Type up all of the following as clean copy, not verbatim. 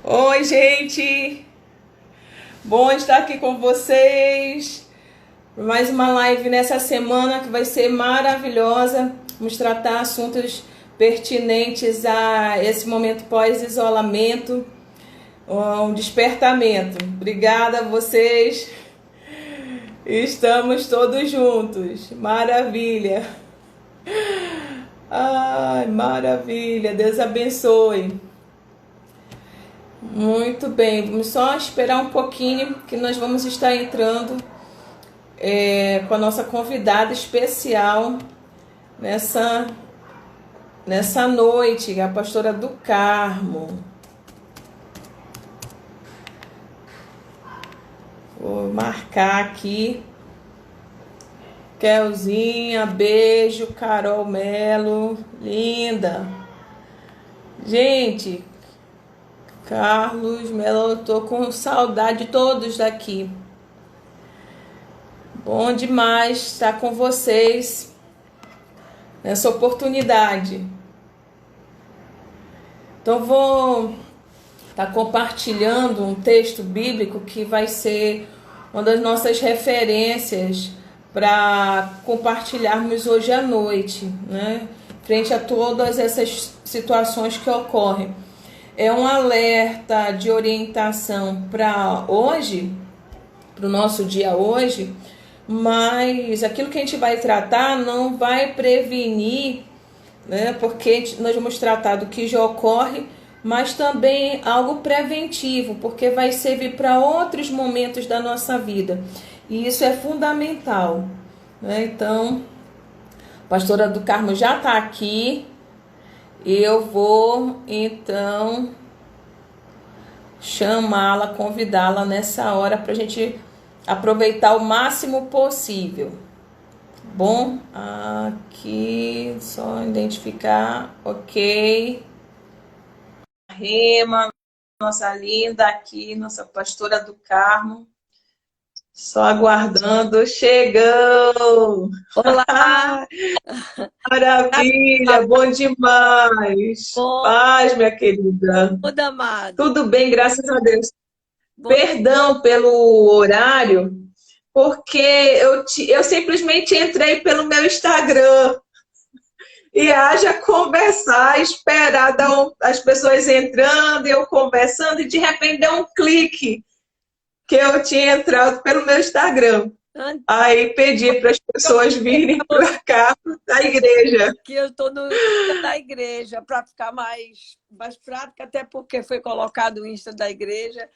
Oi, gente! Bom estar aqui com vocês. Mais uma live nessa semana que vai ser maravilhosa. Vamos tratar assuntos pertinentes a esse momento pós-isolamento, um despertamento. Obrigada a vocês. Estamos todos juntos. Maravilha. Ai, maravilha. Deus abençoe. Muito bem, vamos só esperar um pouquinho que nós vamos estar entrando com a nossa convidada especial nessa noite, a pastora do Carmo. Vou marcar aqui. Kelzinha, beijo, Carol Melo, linda. Gente, Carlos Melo, eu tô com saudade de todos daqui. Bom demais estar com vocês nessa oportunidade. Então vou estar compartilhando um texto bíblico que vai ser uma das nossas referências para compartilharmos hoje à noite, né? Frente a todas essas situações que ocorrem. É um alerta de orientação para hoje, para o nosso dia hoje, mas aquilo que a gente vai tratar não vai prevenir, né? Porque nós vamos tratar do que já ocorre, mas também algo preventivo, porque vai servir para outros momentos da nossa vida. E isso é fundamental, né? Então, a pastora do Carmo já está aqui. Eu vou, então, chamá-la, convidá-la nessa hora para a gente aproveitar o máximo possível. Bom, aqui, só identificar, ok. Rema, nossa linda aqui, nossa pastora do Carmo. Só aguardando, chegou! Olá! Maravilha, bom demais! Bom, Paz, minha querida. tudo amado. Tudo bem, graças a Deus. Bom, Perdão pelo horário, porque eu simplesmente entrei pelo meu Instagram e haja conversar, esperar as pessoas entrando, eu conversando, e de repente deu um clique que eu tinha entrado pelo meu Instagram. antes Aí pedi para as pessoas virem para cá, da igreja. que eu estou no Insta da igreja para ficar mais prática, até porque foi colocado o Insta da igreja,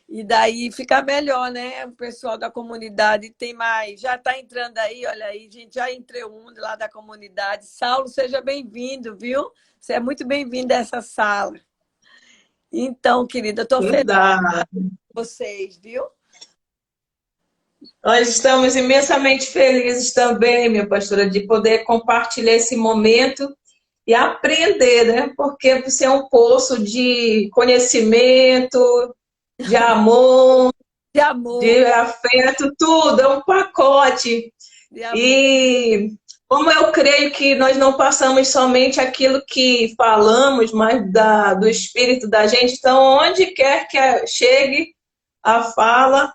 e daí fica melhor, né? O pessoal da comunidade tem mais. Já está entrando aí, olha aí, gente, já entrou um lá da comunidade. Saulo, seja bem-vindo, viu? Você é muito bem-vindo a essa sala. Então, querida, eu estou feliz Verdade. com vocês, viu? Nós estamos imensamente felizes também, minha pastora, de poder compartilhar esse momento e aprender, né? Porque você é um poço de conhecimento, de amor, De amor, de afeto, tudo, é um pacote. de amor. E como eu creio que nós não passamos somente aquilo que falamos, mas do espírito da gente, então onde quer que chegue a fala,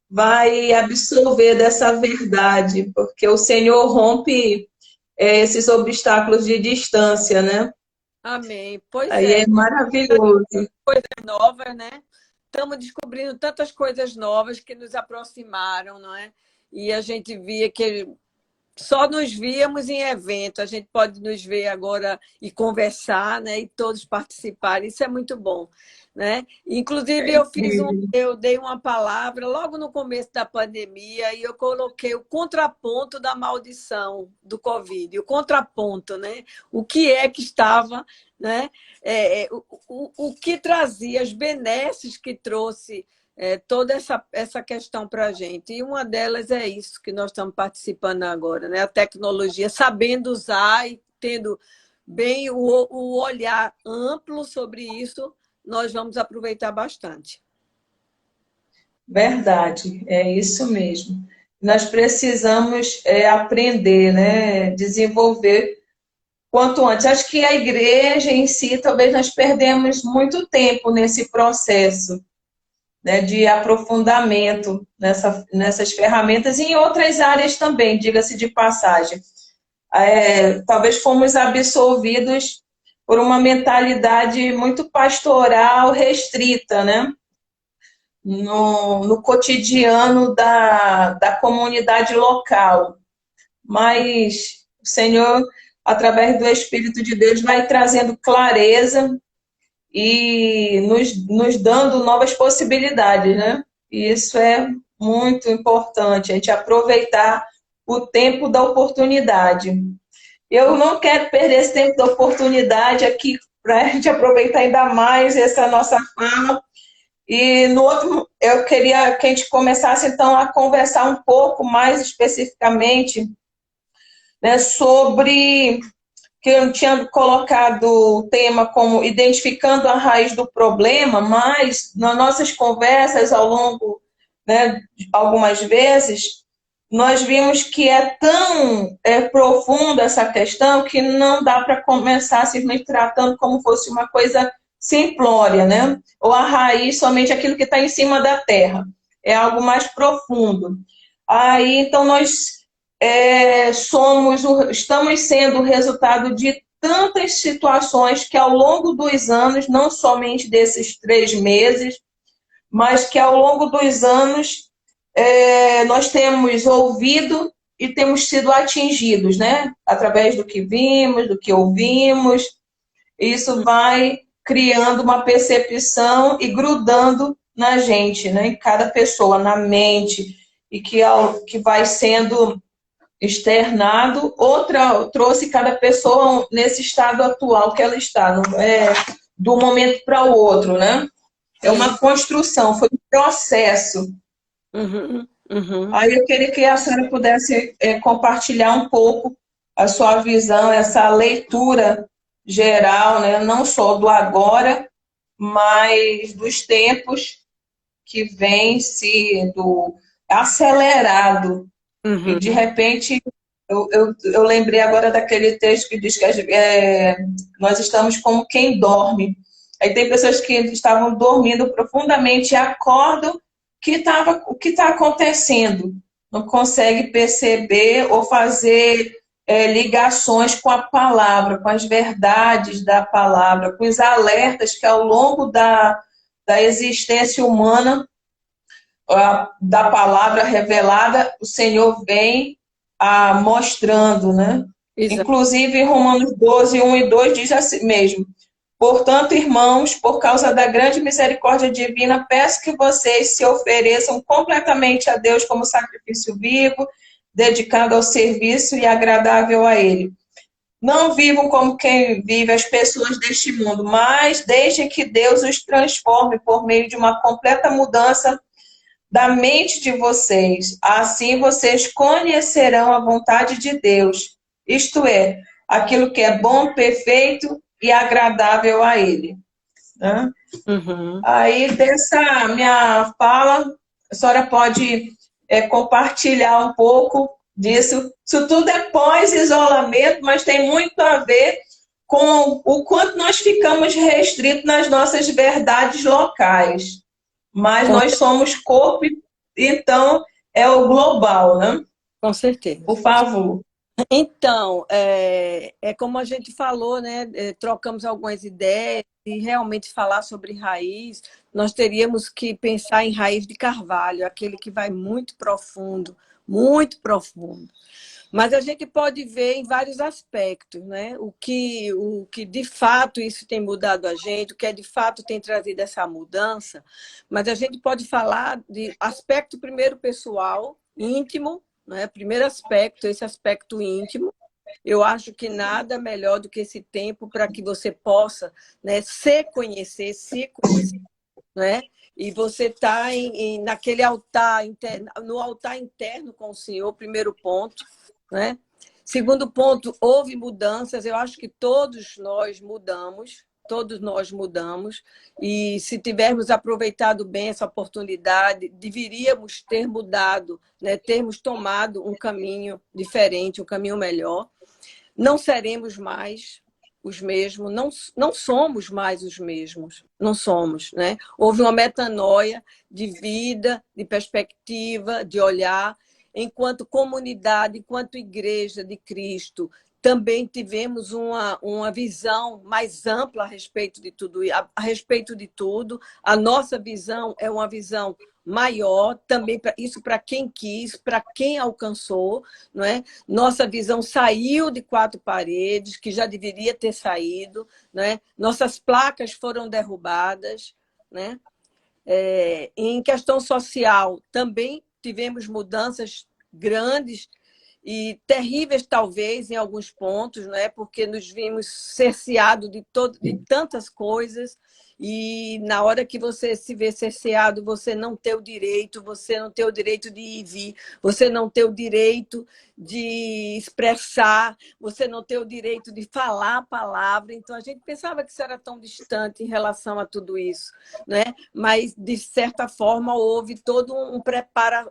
vai absorver dessa verdade, porque o Senhor rompe esses obstáculos de distância, né? Amém. Pois Aí é, é maravilhoso. novas, né? Estamos descobrindo tantas coisas novas que nos aproximaram, não é? E a gente via que só nos víamos em evento, a gente pode nos ver agora e conversar, né? E todos participarem, isso é muito bom, né? Inclusive eu dei uma palavra logo no começo da pandemia e eu coloquei o contraponto da maldição do Covid, o contraponto, né? O que é que estava, né? O que trazia, as benesses que trouxe toda essa questão para a gente. E uma delas é isso que nós estamos participando agora, né? A tecnologia, sabendo usar e tendo bem o olhar amplo sobre isso, nós vamos aproveitar bastante. Verdade, é isso mesmo. Nós precisamos aprender, né? Desenvolver. quanto antes. Acho que a igreja em si, talvez nós perdemos muito tempo nesse processo, né, de aprofundamento nessas ferramentas e em outras áreas também, diga-se de passagem. Talvez fomos absolvidos por uma mentalidade muito pastoral restrita, né? No cotidiano da comunidade local. Mas o Senhor, através do Espírito de Deus, vai trazendo clareza e nos dando novas possibilidades, né? E isso é muito importante, a gente aproveitar o tempo da oportunidade. Eu não quero perder esse tempo da oportunidade aqui para a gente aproveitar ainda mais essa nossa fala. E no outro, eu queria que a gente começasse então a conversar um pouco mais especificamente, né, sobre que eu tinha colocado o tema como identificando a raiz do problema, mas nas nossas conversas ao longo, né, algumas vezes, nós vimos que é tão profunda essa questão que não dá para começar simplesmente tratando como fosse uma coisa simplória, né? Ou a raiz somente aquilo que está em cima da terra. É algo mais profundo. Aí, então, nós estamos sendo o resultado de tantas situações que ao longo dos anos, não somente desses 3 meses, mas que ao longo dos anos nós temos ouvido e temos sido atingidos, né? Através do que vimos, do que ouvimos. Isso vai criando uma percepção e grudando na gente, né? Em cada pessoa, na mente, e que vai sendo externado, trouxe cada pessoa nesse estado atual que ela está, do momento para o outro, né? É uma construção, foi um processo. Uhum, uhum. Aí eu queria que a senhora pudesse compartilhar um pouco a sua visão, essa leitura geral, né? Não só do agora, mas dos tempos que vem sido acelerado. E, de repente, eu lembrei agora daquele texto que diz que nós estamos como quem dorme. Aí tem pessoas que estavam dormindo profundamente e acordam o que está acontecendo. Não consegue perceber ou fazer ligações com a palavra, com as verdades da palavra, com os alertas que ao longo da existência humana da palavra revelada, o Senhor vem mostrando, né? Exato. Inclusive, Romanos 12, 1 e 2 diz assim mesmo: portanto, irmãos, por causa da grande misericórdia divina, peço que vocês se ofereçam completamente a Deus como sacrifício vivo, dedicado ao serviço e agradável a Ele. Não vivam como quem vive as pessoas deste mundo, mas deixem que Deus os transforme por meio de uma completa mudança da mente de vocês. Assim vocês conhecerão a vontade de Deus, isto é, aquilo que é bom, perfeito e agradável a Ele. Né? Uhum. Aí, dessa minha fala, a senhora pode compartilhar um pouco disso. Isso tudo é pós-isolamento, mas tem muito a ver com o quanto nós ficamos restritos nas nossas verdades locais. Mas nós somos corpo, então é o global, né? Com certeza. Por favor. Então, como a gente falou, né? Trocamos algumas ideias e realmente falar sobre raiz, nós teríamos que pensar em raiz de carvalho, aquele que vai muito profundo, muito profundo. Mas a gente pode ver em vários aspectos, né? O que de fato isso tem mudado a gente, o que de fato tem trazido essa mudança. Mas a gente pode falar de aspecto primeiro pessoal, íntimo, né? Primeiro aspecto, esse aspecto íntimo. Eu acho que nada melhor do que esse tempo para que você possa, né, se conhecer, né? E você está naquele altar interno, no altar interno com o Senhor, primeiro ponto. Né? Segundo ponto, houve mudanças. Eu acho que todos nós mudamos, e se tivermos aproveitado bem essa oportunidade, deveríamos ter mudado, né? Termos tomado um caminho diferente, um caminho melhor. não seremos mais os mesmos, não somos mais os mesmos, não somos, né? Houve uma metanoia de vida, de perspectiva, de olhar, enquanto comunidade, enquanto igreja de Cristo, também tivemos uma visão mais ampla a respeito de tudo, a respeito de tudo. A nossa visão é uma visão maior, também isso para quem quis, para quem alcançou, não é? Nossa visão saiu de quatro paredes, que já deveria ter saído, né? Nossas placas foram derrubadas, né? Em questão social, também tivemos mudanças grandes e terríveis, talvez, em alguns pontos, não é? Porque nos vimos cerceados de tantas coisas, e na hora que você se vê cerceado, você não tem o direito, de ir e vir, você não tem o direito de expressar, você não tem o direito de falar a palavra. Então, a gente pensava que isso era tão distante em relação a tudo isso, né? Mas, de certa forma, houve toda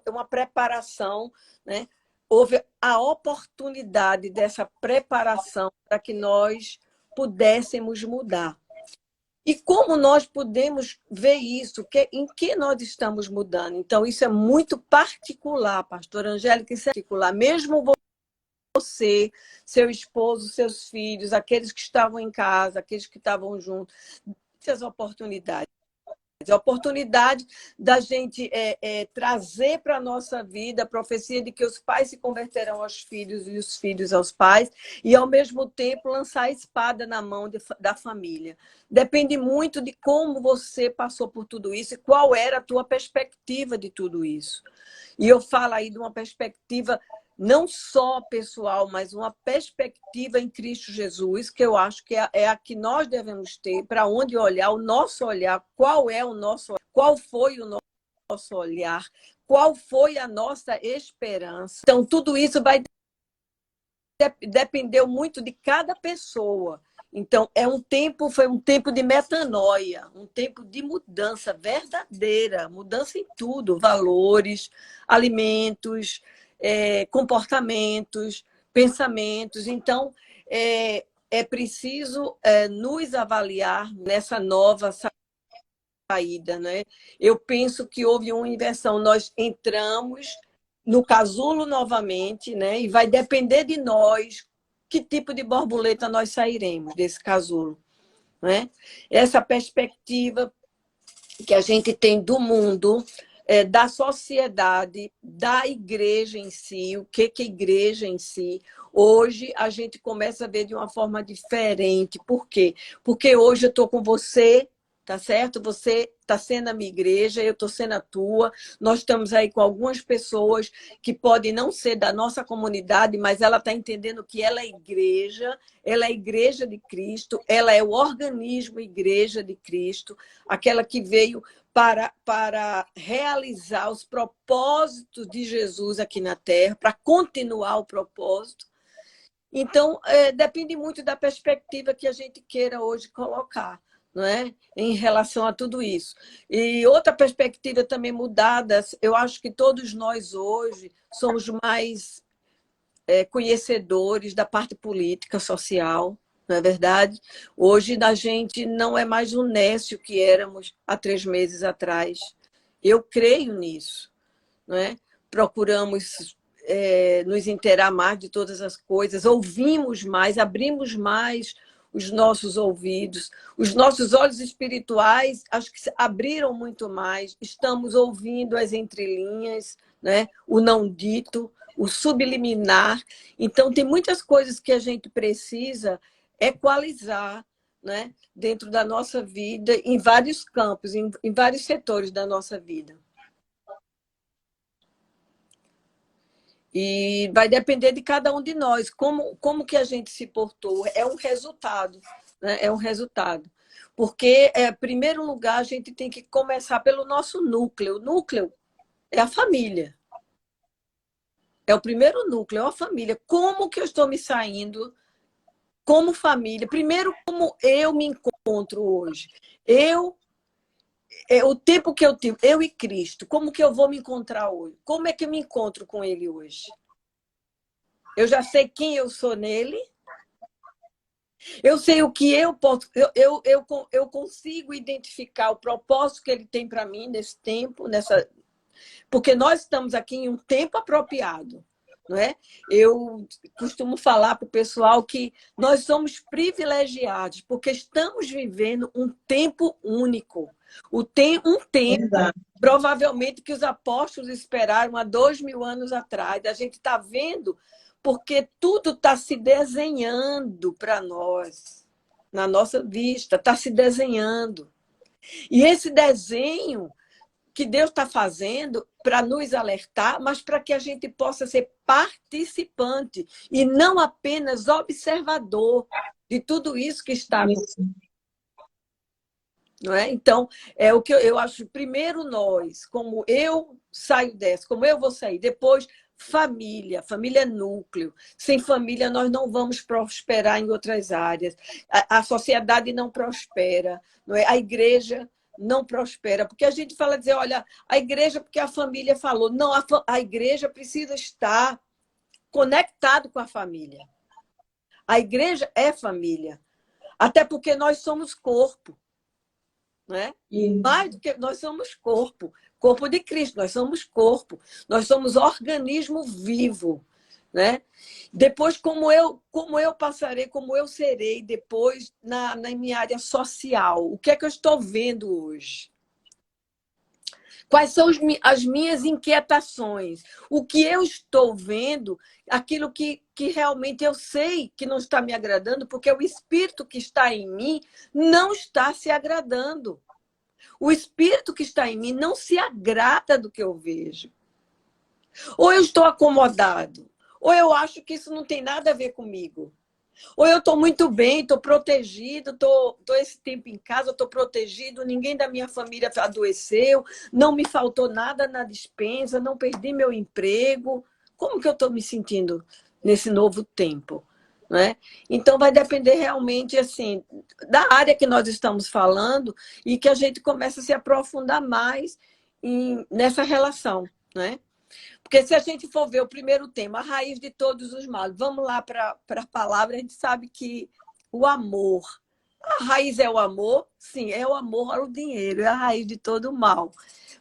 uma preparação, né? Houve a oportunidade dessa preparação para que nós pudéssemos mudar. E como nós podemos ver isso? Em que nós estamos mudando? Então, isso é muito particular, pastora Angélica, isso é particular. Mesmo você, seu esposo, seus filhos, aqueles que estavam em casa, aqueles que estavam juntos, essas oportunidades. A oportunidade da gente trazer para a nossa vida a profecia de que os pais se converterão aos filhos e os filhos aos pais, e, ao mesmo tempo, lançar a espada na mão da família. Depende muito de como você passou por tudo isso e qual era a tua perspectiva de tudo isso. E eu falo aí de uma perspectiva não só pessoal, mas uma perspectiva em Cristo Jesus, que eu acho que é a que nós devemos ter, para onde olhar, o nosso olhar, qual foi o nosso olhar, qual foi a nossa esperança. Então, tudo isso vai depender muito de cada pessoa. Então, foi um tempo de metanoia, um tempo de mudança verdadeira, mudança em tudo, valores, alimentos, comportamentos, pensamentos. Então, é preciso nos avaliar nessa nova saída, né? Eu penso que houve uma inversão. Nós entramos no casulo novamente, né? E vai depender de nós que tipo de borboleta nós sairemos desse casulo, né? Essa perspectiva que a gente tem do mundo, da sociedade, da igreja em si, o que é igreja em si. Hoje a gente começa a ver de uma forma diferente. Por quê? Porque hoje eu estou com você, tá certo? Você está sendo a minha igreja, eu estou sendo a tua. Nós estamos aí com algumas pessoas que podem não ser da nossa comunidade, mas ela está entendendo que ela é a igreja de Cristo, ela é o organismo igreja de Cristo, aquela que veio para realizar os propósitos de Jesus aqui na Terra, para continuar o propósito. Então, depende muito da perspectiva que a gente queira hoje colocar, não é? Em relação a tudo isso. E outra perspectiva também mudada, eu acho que todos nós hoje somos mais conhecedores da parte política, social, não é verdade? Hoje a gente não é mais o nécio que éramos há 3 meses atrás. Eu creio nisso, não é? Procuramos nos inteirar mais de todas as coisas, ouvimos mais, abrimos mais os nossos ouvidos, os nossos olhos espirituais, acho que se abriram muito mais, estamos ouvindo as entrelinhas, né? O não dito, o subliminar. Então, tem muitas coisas que a gente precisa equalizar, né? Dentro da nossa vida, em vários campos, em vários setores da nossa vida. E vai depender de cada um de nós, como que a gente se portou. É um resultado, né? É um resultado. Porque, em primeiro lugar, a gente tem que começar pelo nosso núcleo. O núcleo é a família. É o primeiro núcleo, é a família. Como que eu estou me saindo como família? Primeiro, como eu me encontro hoje. O tempo que eu tive, eu e Cristo, como que eu vou me encontrar hoje? Como é que eu me encontro com Ele hoje? Eu já sei quem eu sou nele, Eu sei o que eu posso, eu consigo identificar o propósito que ele tem para mim nesse tempo, porque nós estamos aqui em um tempo apropriado. Não é? Eu costumo falar para o pessoal que nós somos privilegiados, porque estamos vivendo um tempo único. Um tempo, Verdade. provavelmente, que os apóstolos esperaram há 2000 anos atrás. A gente está vendo porque tudo está se desenhando para nós, na nossa vista, está se desenhando. E esse desenho que Deus está fazendo para nos alertar, mas para que a gente possa ser participante e não apenas observador de tudo isso que está acontecendo. Não é? Então, é o que eu acho. Primeiro nós, como eu saio dessa, como eu vou sair. Depois, família. Família é núcleo. Sem família, nós não vamos prosperar em outras áreas. A sociedade não prospera. Não é? A igreja não prospera, porque a gente fala dizer, olha, a igreja porque a família falou. Não, a igreja precisa estar conectado com a família. A igreja é família, até porque nós somos corpo, né? Mais do que nós somos corpo, corpo de Cristo, nós somos corpo, nós somos organismo vivo, né? Depois, como eu passarei, como eu serei depois na minha área social? O que é que eu estou vendo hoje? Quais são as minhas inquietações? O que eu estou vendo, aquilo que realmente eu sei que não está me agradando, porque o espírito que está em mim não está se agradando. O espírito que está em mim não se agrada do que eu vejo. Ou eu estou acomodado, ou eu acho que isso não tem nada a ver comigo. Ou eu estou muito bem, estou protegido, estou esse tempo em casa, estou protegido, ninguém da minha família adoeceu, não me faltou nada na despensa, não perdi meu emprego. Como que eu estou me sentindo nesse novo tempo? Não é? Então, vai depender realmente assim, da área que nós estamos falando e que a gente começa a se aprofundar mais nessa relação. Né? Porque se a gente for ver o primeiro tema, a raiz de todos os males, vamos lá para a palavra, a gente sabe que o amor, a raiz é o amor, sim, é o amor ao dinheiro, é a raiz de todo o mal.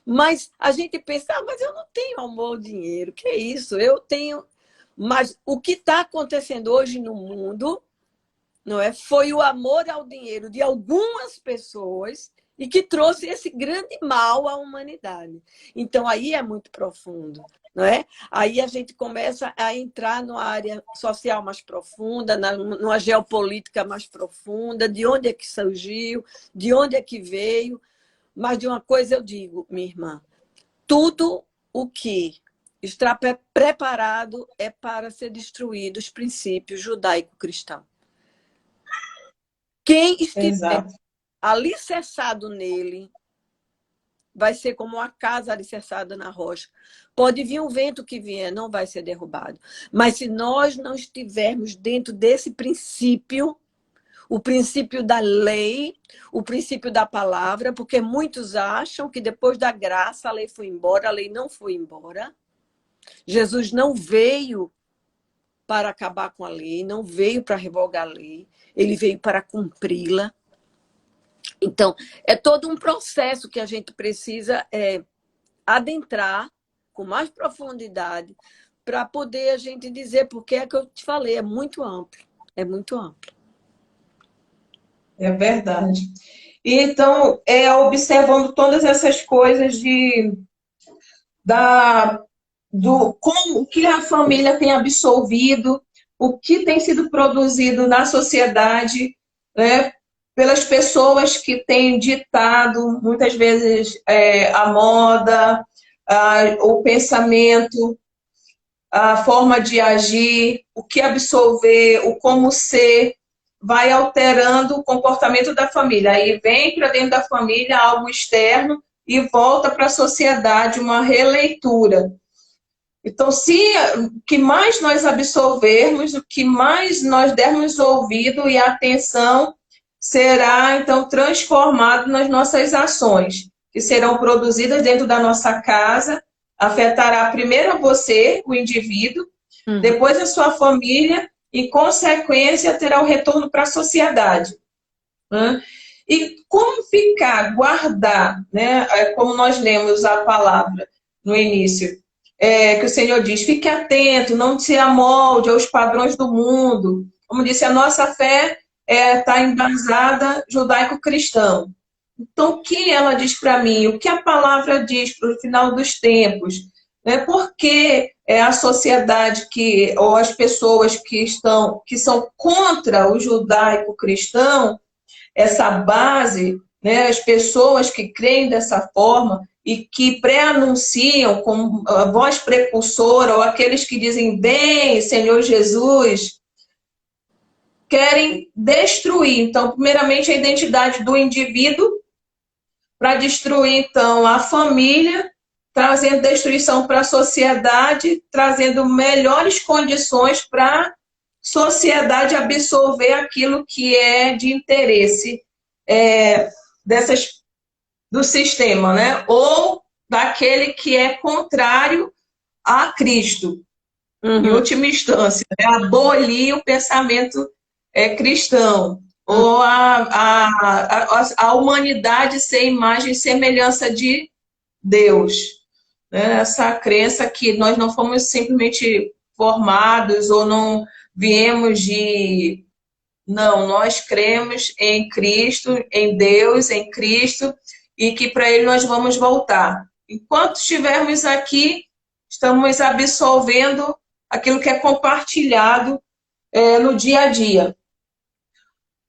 Mas a gente pensa, mas eu não tenho amor ao dinheiro, que é isso? Eu tenho... Mas o que está acontecendo hoje no mundo, não é? Foi o amor ao dinheiro de algumas pessoas e que trouxe esse grande mal à humanidade. Então, aí é muito profundo. Não é? Aí a gente começa a entrar numa área social mais profunda, numa geopolítica mais profunda, de onde é que surgiu, de onde é que veio. Mas de uma coisa eu digo, minha irmã, tudo o que está preparado é para ser destruído os princípios judaico-cristãos. Quem estiver alicerçado nele vai ser como uma casa alicerçada na rocha. Pode vir um vento que vier, não vai ser derrubado. Mas se nós não estivermos dentro desse princípio, o princípio da lei, o princípio da palavra, porque muitos acham que depois da graça a lei foi embora, a lei não foi embora. Jesus não veio para acabar com a lei, não veio para revogar a lei, ele veio para cumpri-la. Então, é todo um processo que a gente precisa adentrar com mais profundidade para poder a gente dizer, porque é que eu te falei, é muito amplo. É muito amplo. É verdade. Então, observando todas essas coisas como o que a família tem absorvido, o que tem sido produzido na sociedade, né, pelas pessoas que têm ditado, muitas vezes, a moda, o pensamento, a forma de agir, o que absorver, o como ser, vai alterando o comportamento da família. Aí vem para dentro da família algo externo e volta para a sociedade uma releitura. Então, o que mais nós absorvermos, o que mais nós dermos ouvido e atenção, será, então, transformado nas nossas ações, que serão produzidas dentro da nossa casa, afetará primeiro você, o indivíduo, depois a sua família em consequência, terá o retorno para a sociedade. Né? E como ficar, guardar, né? Como nós lemos a palavra no início, que o Senhor diz, fique atento, não se amolde aos padrões do mundo. Como disse, a nossa fé está embasada judaico-cristão. Então, o que ela diz para mim? O que a palavra diz para o final dos tempos? Por que a sociedade ou as pessoas que são contra o judaico-cristão, essa base, né, as pessoas que creem dessa forma e que pré-anunciam como a voz precursora, ou aqueles que dizem, bem, Senhor Jesus, querem destruir, então, primeiramente, a identidade do indivíduo, para destruir, então, a família, trazendo destruição para a sociedade, trazendo melhores condições para a sociedade absorver aquilo que é de interesse do sistema, né? Ou daquele que é contrário a Cristo, em última instância, né? Abolir o pensamento cristão, ou a humanidade ser imagem e semelhança de Deus. Né? Essa crença que nós não fomos simplesmente formados ou não viemos de... Não, nós cremos em Cristo, em Deus, em Cristo, e que para Ele nós vamos voltar. Enquanto estivermos aqui, estamos absorvendo aquilo que é compartilhado no dia a dia.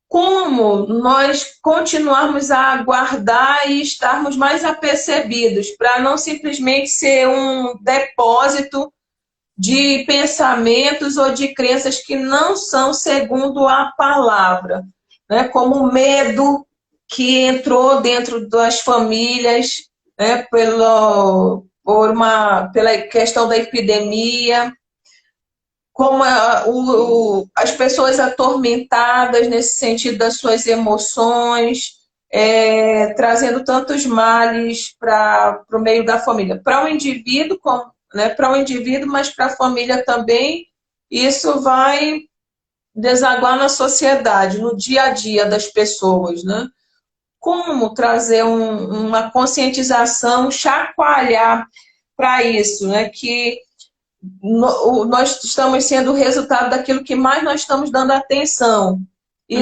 Como nós continuarmos a aguardar e estarmos mais apercebidos, para não simplesmente ser um depósito de pensamentos ou de crenças que não são segundo a palavra, né? Como o medo que entrou dentro das famílias, né? Pela questão da epidemia, como as pessoas atormentadas nesse sentido das suas emoções, trazendo tantos males para o meio da família. Para o indivíduo, mas para a família também, isso vai desaguar na sociedade, no dia a dia das pessoas. Né? Como trazer uma conscientização, chacoalhar para isso, né? Que nós estamos sendo o resultado daquilo que mais nós estamos dando atenção e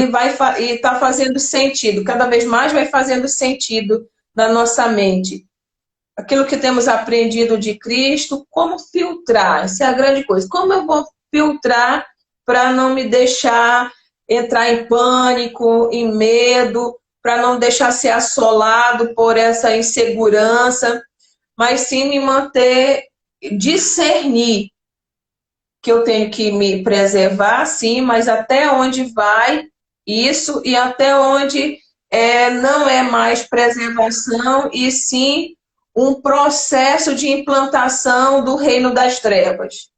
está fazendo sentido, cada vez mais vai fazendo sentido na nossa mente. Aquilo que temos aprendido de Cristo, como filtrar, essa é a grande coisa. Como eu vou filtrar para não me deixar entrar em pânico, em medo, para não deixar ser assolado por essa insegurança, mas sim me manter, discernir que eu tenho que me preservar, sim, mas até onde vai isso e até onde não é mais preservação e sim um processo de implantação do reino das trevas.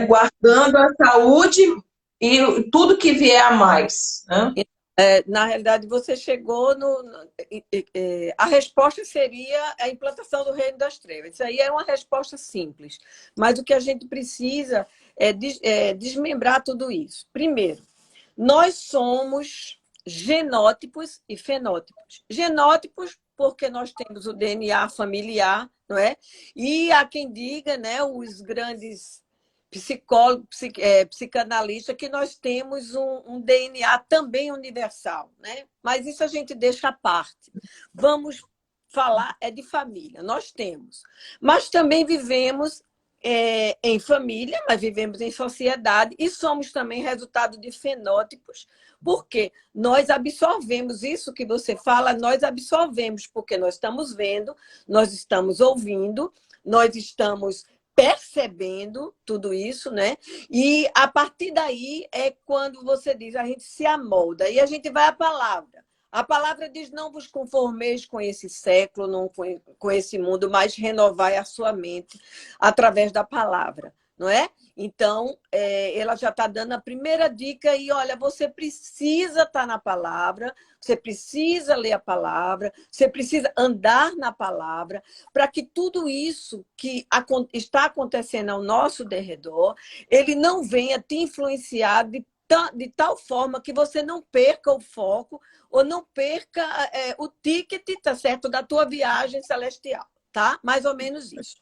Guardando a saúde e tudo que vier a mais. Né? Na realidade, você chegou a resposta seria a implantação do reino das trevas. Isso aí é uma resposta simples. Mas o que a gente precisa é desmembrar tudo isso. Primeiro, nós somos genótipos e fenótipos. Genótipos porque nós temos o DNA familiar, não é? E há quem diga, né, os grandes psicólogos, psicanalistas, que nós temos um DNA também universal, né? Mas isso a gente deixa à parte. Vamos falar de família, nós temos. Mas também vivemos em família, mas vivemos em sociedade e somos também resultado de fenótipos, porque nós absorvemos isso que você fala, nós absorvemos, porque nós estamos vendo, nós estamos ouvindo, nós estamos percebendo tudo isso, né? E a partir daí é quando você diz, a gente se amolda, e a gente vai à palavra. A palavra diz, não vos conformeis com esse século, não com esse mundo, mas renovai a sua mente através da palavra. não é? Então, ela já está dando a primeira dica e, olha, você precisa estar na palavra, você precisa ler a palavra, você precisa andar na palavra, para que tudo isso que está acontecendo ao nosso derredor, ele não venha te influenciar de tal forma que você não perca o foco ou não perca o ticket, tá certo, da tua viagem celestial, tá? Mais ou menos isso.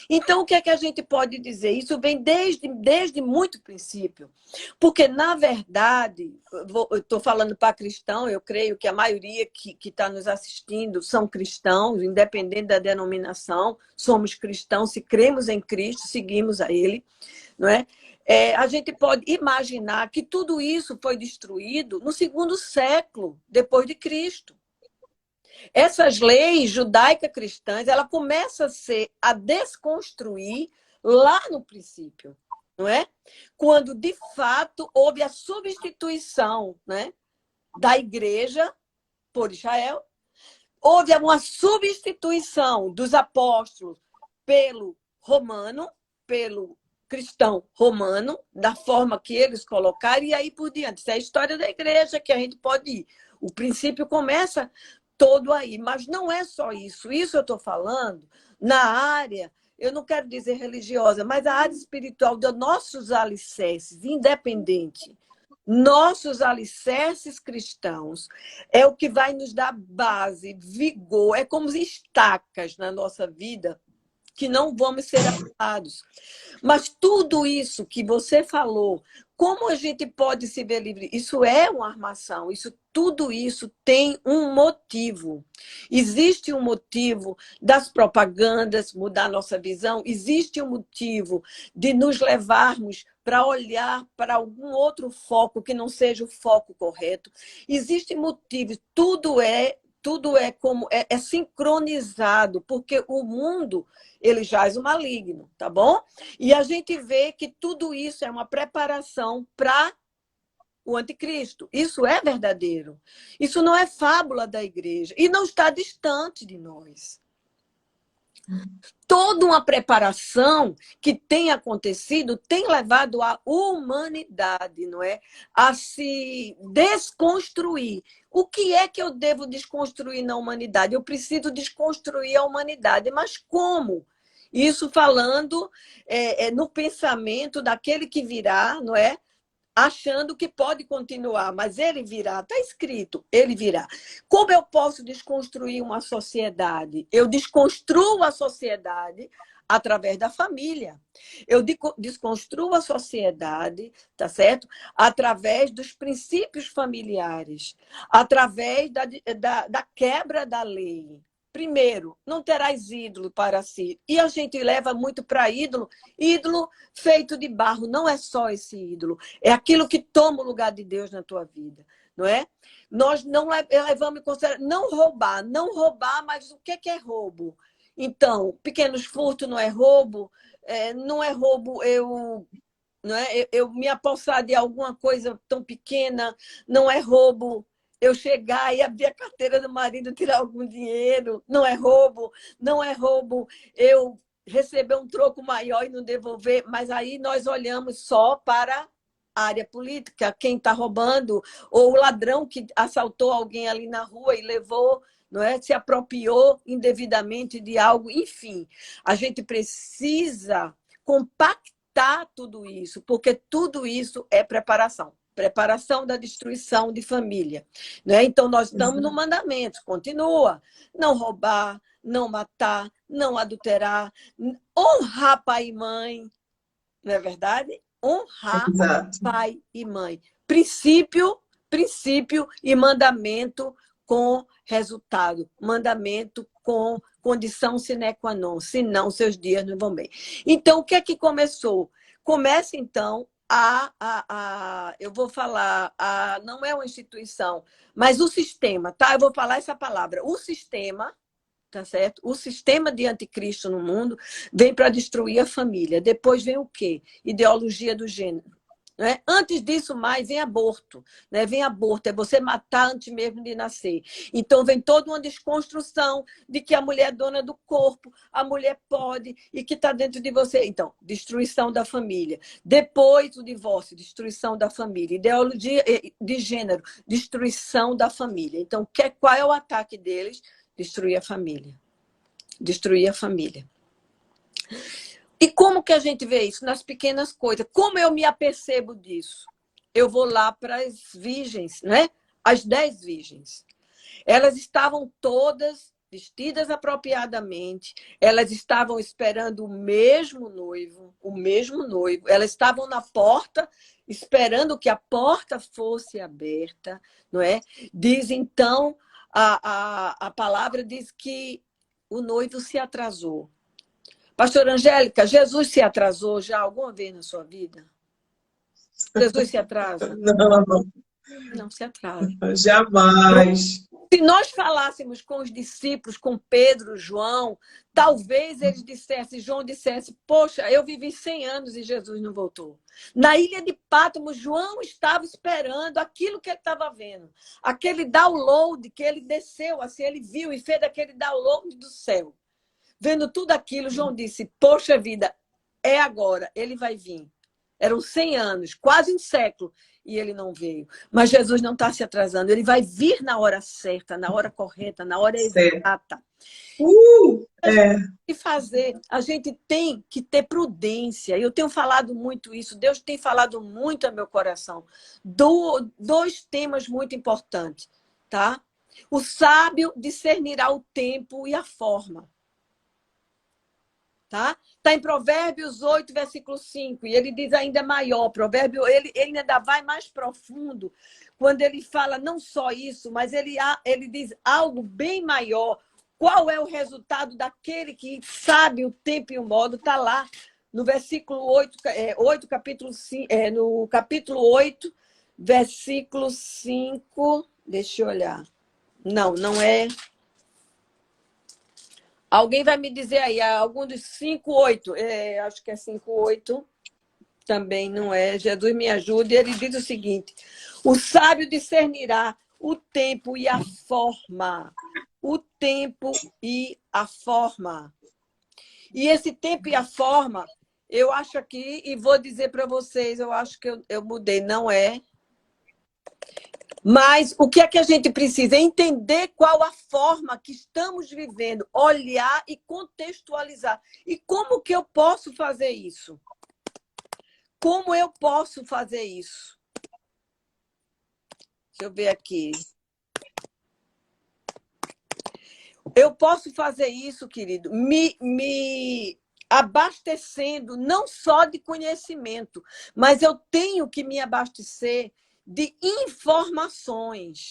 Então, o que é que a gente pode dizer? Isso vem desde muito princípio. Porque, na verdade, eu estou falando para cristão, eu creio que a maioria que está nos assistindo são cristãos, independente da denominação, somos cristãos, se cremos em Cristo, seguimos a Ele, não é? A gente pode imaginar que tudo isso foi destruído no 2º século depois de Cristo. Essas leis judaica-cristãs, ela começa a desconstruir lá no princípio, não é? Quando, de fato, houve a substituição, né, da igreja por Israel, houve uma substituição dos apóstolos pelo romano, pelo cristão romano, da forma que eles colocaram, e aí por diante. Isso é a história da igreja que a gente pode ir. O princípio começa todo aí, mas não é só isso. Isso eu estou falando na área, eu não quero dizer religiosa, mas a área espiritual dos nossos alicerces, independente. Nossos alicerces cristãos é o que vai nos dar base, vigor, é como estacas na nossa vida que não vamos ser abalados. Mas tudo isso que você falou, como a gente pode se ver livre? Isso é uma armação, tudo isso tem um motivo. Existe um motivo das propagandas mudar nossa visão, existe um motivo de nos levarmos para olhar para algum outro foco que não seja o foco correto. Existem motivos, tudo é como é sincronizado, porque o mundo ele jaz o maligno, tá bom? E a gente vê que tudo isso é uma preparação para o anticristo. Isso é verdadeiro. Isso não é fábula da igreja e não está distante de nós. Toda uma preparação que tem acontecido tem levado a humanidade, não é? A se desconstruir. O que é que eu devo desconstruir na humanidade? Eu preciso desconstruir a humanidade, mas como? Isso falando no pensamento daquele que virá, não é? Achando que pode continuar, mas ele virá, está escrito, ele virá. Como eu posso desconstruir uma sociedade? Eu desconstruo a sociedade através da família. Eu desconstruo a sociedade, tá certo? Através dos princípios familiares, através da quebra da lei. Primeiro, não terás ídolo para si. E a gente leva muito para ídolo feito de barro. Não é só esse ídolo. É aquilo que toma o lugar de Deus na tua vida, não é? Nós não levamos em consideração não roubar, mas o que é roubo? Então, pequenos furtos não é roubo, não é roubo não é? Eu me apossar de alguma coisa tão pequena, não é roubo. Eu chegar e abrir a carteira do marido, tirar algum dinheiro, não é roubo, não é roubo. Eu receber um troco maior e não devolver, mas aí nós olhamos só para a área política, quem está roubando, ou o ladrão que assaltou alguém ali na rua e levou, não é? Se apropriou indevidamente de algo, enfim. A gente precisa compactar tudo isso, porque tudo isso é preparação da destruição de família. Né? Então, nós estamos no mandamento, continua. Não roubar, não matar, não adulterar, honrar pai e mãe, não é verdade? Honrar pai e mãe. Princípio e mandamento com resultado. Mandamento com condição sine qua non, senão seus dias não vão bem. Então, o que é que começou? Começa, então, eu vou falar, não é uma instituição, mas o sistema, tá? Eu vou falar essa palavra. O sistema, tá certo? O sistema de anticristo no mundo vem para destruir a família. Depois vem o quê? Ideologia do gênero. Né? Antes disso, mais vem aborto. Né? Vem aborto, é você matar antes mesmo de nascer. Então, vem toda uma desconstrução de que a mulher é dona do corpo, a mulher pode e que está dentro de você. Então, destruição da família. Depois, o divórcio, destruição da família. Ideologia de gênero, destruição da família. Então, qual é o ataque deles? Destruir a família. Destruir a família. E como que a gente vê isso? Nas pequenas coisas. Como eu me apercebo disso? Eu vou lá para as virgens, né? As 10 virgens. Elas estavam todas vestidas apropriadamente. Elas estavam esperando o mesmo noivo. Elas estavam na porta, esperando que a porta fosse aberta, não é? Diz então, a palavra diz que o noivo se atrasou. Pastora Angélica, Jesus se atrasou já alguma vez na sua vida? Jesus se atrasa? Não, Não se atrasa. jamais. Se nós falássemos com os discípulos, com Pedro, João, talvez eles dissessem, João dissesse, poxa, eu vivi 100 anos e Jesus não voltou. Na ilha de Pátmos, João estava esperando aquilo que ele estava vendo. Aquele download que ele desceu, assim, ele viu e fez aquele download do céu. Vendo tudo aquilo, João disse, poxa vida, é agora, ele vai vir. Eram 100 anos, quase um século, e ele não veio. Mas Jesus não está se atrasando, ele vai vir na hora certa, na hora correta, na hora exata. E fazer, a gente tem que ter prudência. Eu tenho falado muito isso, Deus tem falado muito ao meu coração. Dois temas muito importantes, tá? O sábio discernirá o tempo e a forma. Tá em Provérbios 8, versículo 5, e ele diz ainda maior, Provérbio, ele ainda vai mais profundo, quando ele fala não só isso, mas ele diz algo bem maior. Qual é o resultado daquele que sabe o tempo e o modo? Está lá no versículo 8, capítulo 5, no capítulo 8, versículo 5, deixa eu olhar. Não é... Alguém vai me dizer aí, algum dos 5, 8, acho que é 5, 8, também não é. Jesus me ajude. Ele diz o seguinte, o sábio discernirá o tempo e a forma. O tempo e a forma. E esse tempo e a forma, eu acho aqui, e vou dizer para vocês, eu acho que eu mudei, não é... Mas o que é que a gente precisa? É entender qual a forma que estamos vivendo, olhar e contextualizar. E como que eu posso fazer isso? Como eu posso fazer isso? Deixa eu ver aqui. Eu posso fazer isso, querido, me abastecendo não só de conhecimento, mas eu tenho que me abastecer de informações.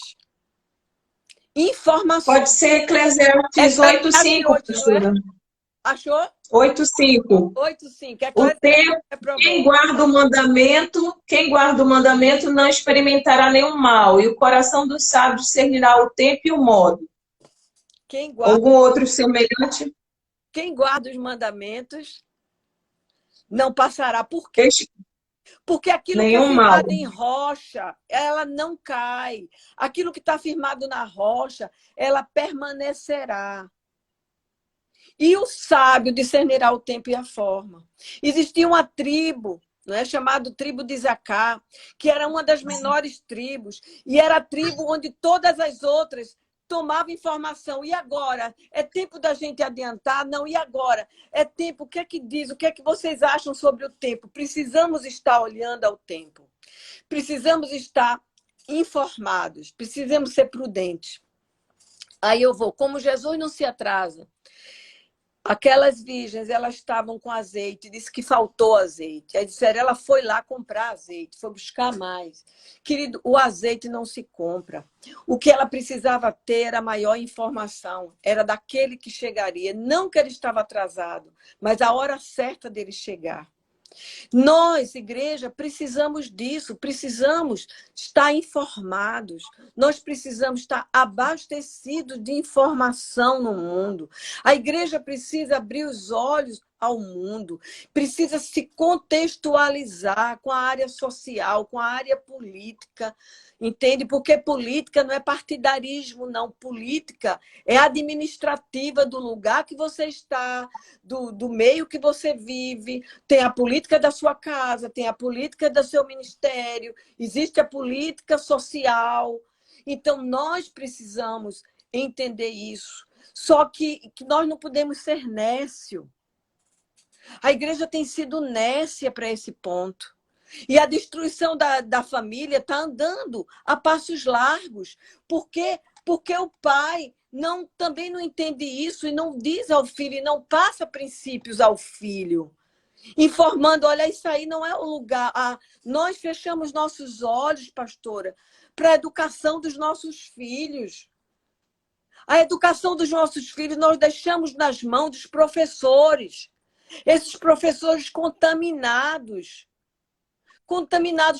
Pode ser Eclesiastes 8:5, professora. Achou? 8:5. 8:5. O tempo, quem guarda o mandamento não experimentará nenhum mal, e o coração do sábio discernirá o tempo e o modo. Algum outro semelhante? Quem guarda os mandamentos não passará. Por quê? Porque aquilo que é firmado em rocha, ela não cai. Aquilo que está firmado na rocha, ela permanecerá. E o sábio discernirá o tempo e a forma. Existia uma tribo, né, chamada tribo de Zacá, que era uma das menores tribos, e era a tribo onde todas as outras tomavam informação. E agora? É tempo da gente adiantar? Não, e agora? É tempo, o que é que diz? O que é que vocês acham sobre o tempo? Precisamos estar olhando ao tempo. Precisamos estar informados. Precisamos ser prudentes. Aí eu vou, como Jesus não se atrasa, aquelas virgens, elas estavam com azeite, disse que faltou azeite. Aí disseram, ela foi lá comprar azeite, foi buscar mais. Querido, o azeite não se compra. O que ela precisava ter era maior informação. Era daquele que chegaria. Não que ele estava atrasado, mas a hora certa dele chegar. Nós, igreja, precisamos disso, precisamos estar informados, nós precisamos estar abastecidos de informação no mundo. A igreja precisa abrir os olhos ao mundo, precisa se contextualizar com a área social, com a área política, entende? Porque política não é partidarismo, não. Política é administrativa do lugar que você está, do meio que você vive. Tem a política da sua casa, tem a política do seu ministério, existe a política social. Então, nós precisamos entender isso. Só que nós não podemos ser nécios. A igreja tem sido nécia para esse ponto. E a destruição da família está andando a passos largos. Por quê? Porque o pai também não entende isso e não diz ao filho, e não passa princípios ao filho. Informando, olha, isso aí não é o lugar. Nós fechamos nossos olhos, pastora, para a educação dos nossos filhos. A educação dos nossos filhos nós deixamos nas mãos dos professores. Esses professores contaminados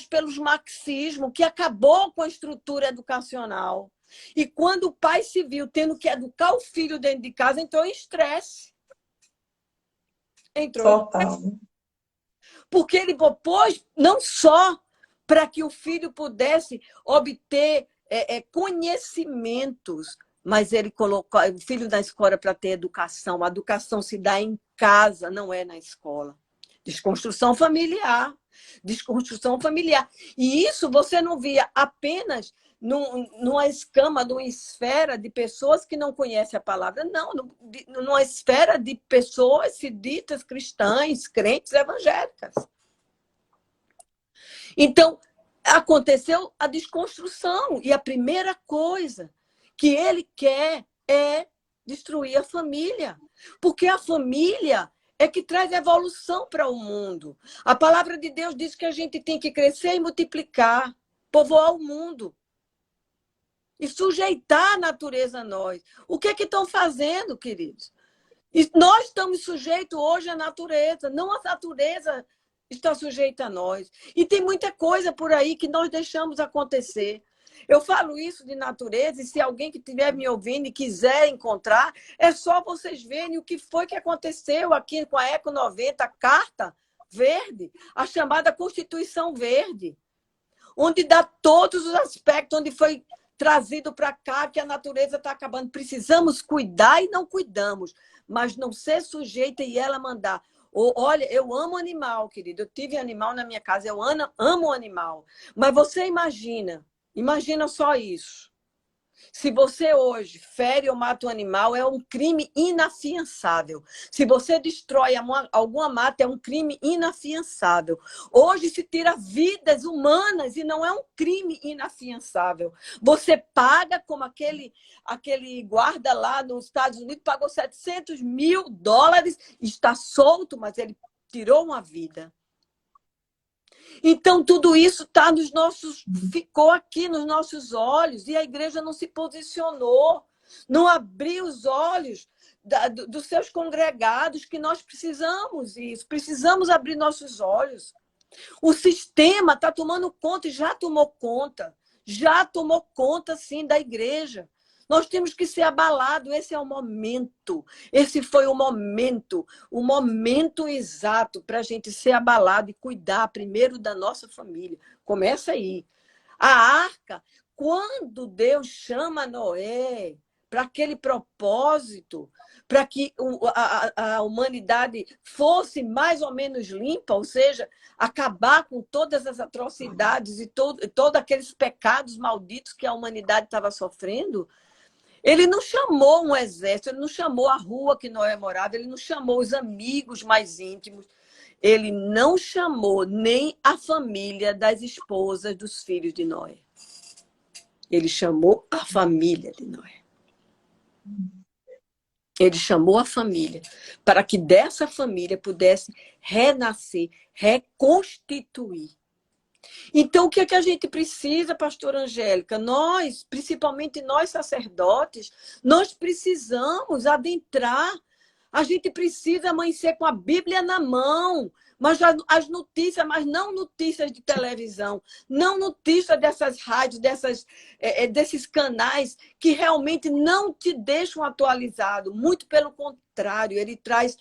pelos marxismo, que acabou com a estrutura educacional. E quando o pai se viu tendo que educar o filho dentro de casa, entrou em estresse. Total. Porque ele propôs não só para que o filho pudesse obter conhecimentos, mas ele colocou o filho na escola para ter educação. A educação se dá em casa, não é na escola. Desconstrução familiar. Desconstrução familiar. E isso você não via apenas numa escama, numa esfera de pessoas que não conhecem a palavra, não, numa esfera de pessoas ditas cristãs, crentes evangélicas. Então, aconteceu a desconstrução. E a primeira coisa que ele quer é destruir a família. Porque a família é que traz evolução para o mundo. A palavra de Deus diz que a gente tem que crescer e multiplicar, povoar o mundo e sujeitar a natureza a nós. O que é que estão fazendo, queridos? E nós estamos sujeitos hoje à natureza, não a natureza está sujeita a nós. E tem muita coisa por aí que nós deixamos acontecer. Eu falo isso de natureza, e se alguém que estiver me ouvindo e quiser encontrar, é só vocês verem o que foi que aconteceu aqui com a Eco 90, a Carta Verde, a chamada Constituição Verde, onde dá todos os aspectos, onde foi trazido para cá que a natureza está acabando. Precisamos cuidar e não cuidamos, mas não ser sujeita e ela mandar. Olha, eu amo animal, querido. Eu tive animal na minha casa, eu amo animal. Mas você imagina só isso. Se você hoje fere ou mata um animal, é um crime inafiançável. Se você destrói alguma mata, é um crime inafiançável. Hoje se tira vidas humanas e não é um crime inafiançável. Você paga, como aquele guarda lá nos Estados Unidos, pagou $700 mil, está solto, mas ele tirou uma vida. Então, tudo isso ficou aqui nos nossos olhos e a igreja não se posicionou, não abriu os olhos dos seus congregados, que nós precisamos isso, precisamos abrir nossos olhos. O sistema está tomando conta e já tomou conta, sim, da igreja. Nós temos que ser abalados, esse é o momento. Esse foi o momento exato para a gente ser abalado e cuidar primeiro da nossa família. Começa aí. A arca, quando Deus chama Noé para aquele propósito, para que a humanidade fosse mais ou menos limpa, ou seja, acabar com todas as atrocidades e todos aqueles pecados malditos que a humanidade estava sofrendo, ele não chamou um exército, ele não chamou a rua que Noé morava, ele não chamou os amigos mais íntimos, ele não chamou nem a família das esposas dos filhos de Noé. Ele chamou a família de Noé. Ele chamou a família para que dessa família pudesse renascer, reconstituir. Então, o que é que a gente precisa, pastora Angélica? Nós, principalmente nós sacerdotes, nós precisamos adentrar. A gente precisa amanhecer com a Bíblia na mão, Mas as notícias, mas não notícias de televisão, não notícias dessas rádios, desses canais que realmente não te deixam atualizado. Muito pelo contrário, ele traz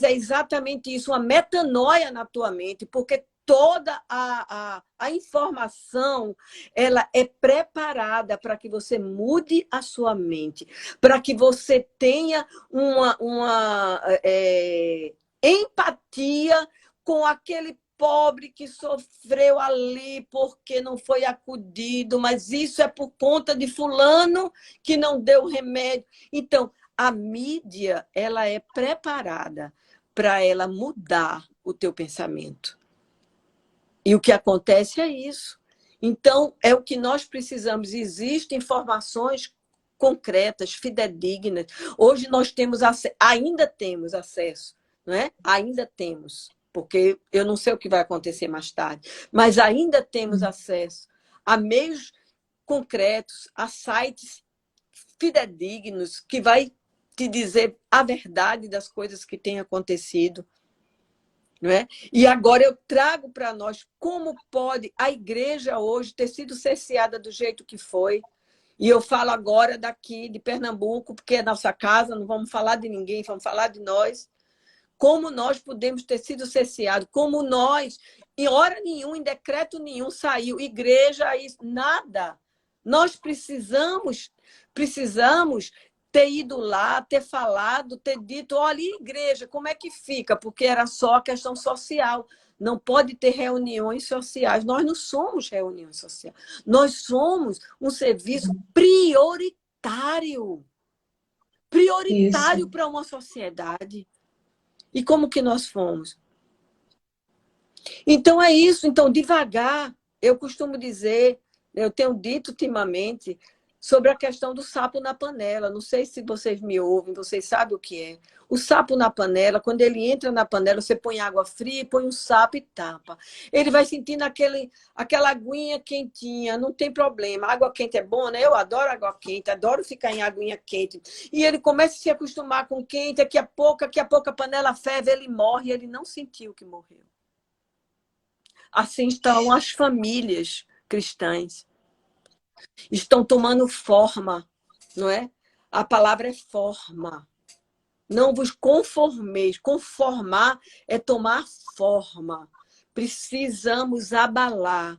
exatamente isso, uma metanoia na tua mente, porque toda a informação ela é preparada para que você mude a sua mente, para que você tenha uma empatia com aquele pobre que sofreu ali porque não foi acudido, mas isso é por conta de fulano que não deu remédio. Então, a mídia ela é preparada para ela mudar o teu pensamento. E o que acontece é isso. Então, é o que nós precisamos. Existem informações concretas, fidedignas. Hoje nós ainda temos acesso, não é? Ainda temos, porque eu não sei o que vai acontecer mais tarde, mas ainda temos acesso a meios concretos, a sites fidedignos que vai te dizer a verdade das coisas que têm acontecido. Não é? E agora eu trago para nós como pode a igreja hoje ter sido cerceada do jeito que foi. E eu falo agora daqui de Pernambuco, porque é nossa casa, não vamos falar de ninguém, vamos falar de nós. Como nós podemos ter sido cerceados, como nós, em hora nenhuma, em decreto nenhum, saiu igreja, nada. Nós precisamos ter ido lá, ter falado, ter dito, olha, igreja, como é que fica? Porque era só a questão social. Não pode ter reuniões sociais. Nós não somos reuniões sociais. Nós somos um serviço prioritário. Prioritário para uma sociedade. E como que nós fomos? Então, é isso. Então, devagar, eu costumo dizer, eu tenho dito ultimamente, sobre a questão do sapo na panela. Não sei se vocês me ouvem, vocês sabem o que é. O sapo na panela, quando ele entra na panela, você põe água fria, põe um sapo e tapa. Ele vai sentindo aquela aguinha quentinha, não tem problema. Água quente é bom, né? Eu adoro água quente, adoro ficar em aguinha quente. E ele começa a se acostumar com quente, daqui a pouco a panela ferve, ele morre, e ele não sentiu que morreu. Assim estão as famílias cristãs. Estão tomando forma, não é? A palavra é forma. Não vos conformeis. Conformar é tomar forma. Precisamos abalar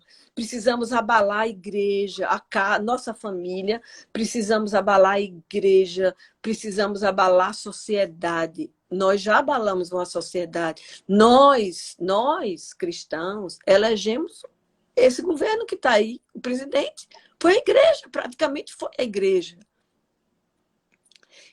a igreja, a nossa família, precisamos abalar a igreja, precisamos abalar a sociedade. Nós já abalamos uma sociedade. Nós cristãos, elegemos esse governo que está aí, o presidente. Foi a igreja, praticamente foi a igreja.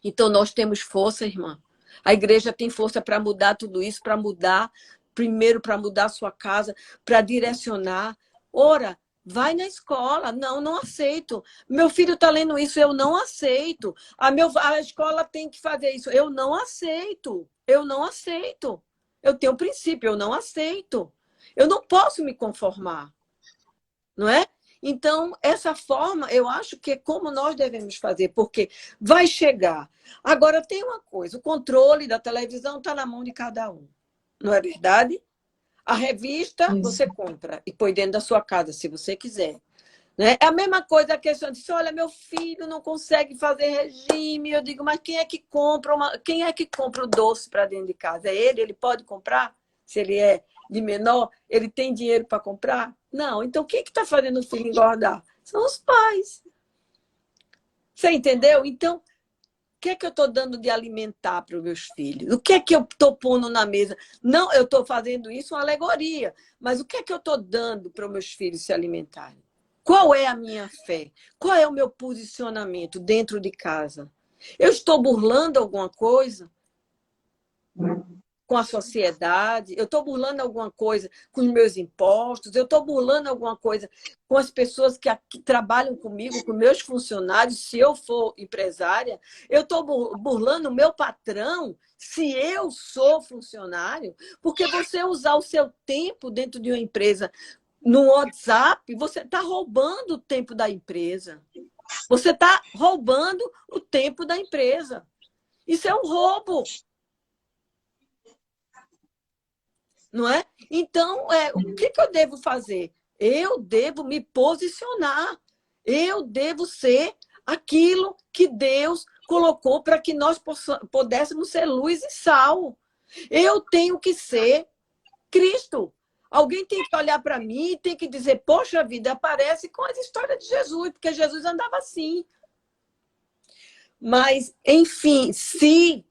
Então, nós temos força, irmã. A igreja tem força para mudar tudo isso, para mudar, primeiro para mudar a sua casa, para direcionar. Ora, vai na escola. Não aceito. Meu filho está lendo isso, eu não aceito. A escola tem que fazer isso, eu não aceito. Eu tenho um princípio, eu não aceito. Eu não posso me conformar. Não é? Então, essa forma, eu acho que é como nós devemos fazer, porque vai chegar. Agora, tem uma coisa, o controle da televisão está na mão de cada um. Não é verdade? A revista você compra e põe dentro da sua casa, se você quiser. Né? É a mesma coisa a questão de, olha, meu filho não consegue fazer regime. Eu digo, mas quem é que compra o doce para dentro de casa? É ele? Ele pode comprar? Se ele é de menor, ele tem dinheiro para comprar? Não. Então, quem está fazendo o filho engordar? São os pais. Você entendeu? Então, o que é que eu estou dando de alimentar para os meus filhos? O que é que eu estou pondo na mesa? Não, eu estou fazendo isso uma alegoria, mas o que é que eu estou dando para os meus filhos se alimentarem? Qual é a minha fé? Qual é o meu posicionamento dentro de casa? Eu estou burlando alguma coisa com a sociedade? Eu estou burlando alguma coisa com os meus impostos? Eu estou burlando alguma coisa com as pessoas que trabalham comigo, com meus funcionários, se eu for empresária? Eu estou burlando o meu patrão, se eu sou funcionário? Porque você usar o seu tempo dentro de uma empresa no WhatsApp, você está roubando o tempo da empresa. Você está roubando o tempo da empresa. Isso é um roubo. não é? Então, o que eu devo fazer? Eu devo me posicionar. Eu devo ser aquilo que Deus colocou para que nós pudéssemos ser luz e sal. Eu tenho que ser Cristo. Alguém tem que olhar para mim e tem que dizer, poxa vida, parece com as histórias de Jesus, porque Jesus andava assim. Mas, enfim, se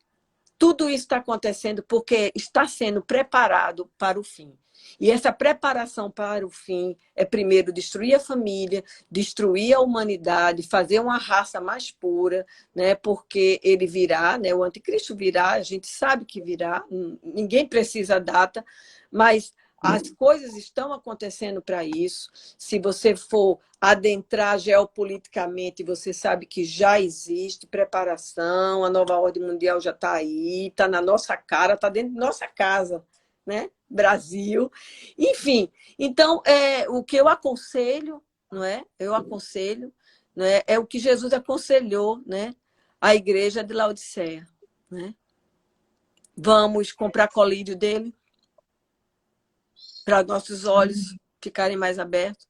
tudo isso está acontecendo porque está sendo preparado para o fim. E essa preparação para o fim é, primeiro, destruir a família, destruir a humanidade, fazer uma raça mais pura, né? Porque ele virá, né? O anticristo virá, a gente sabe que virá, ninguém precisa data, mas as coisas estão acontecendo para isso. Se você for adentrar geopoliticamente, você sabe que já existe preparação, a nova ordem mundial já está aí, está na nossa cara, está dentro da nossa casa, né? Brasil. Enfim, então, o que eu aconselho, não é? Eu aconselho, não é? É o que Jesus aconselhou, né? A igreja de Laodiceia, né? Vamos comprar colírio dele, para nossos olhos ficarem mais abertos.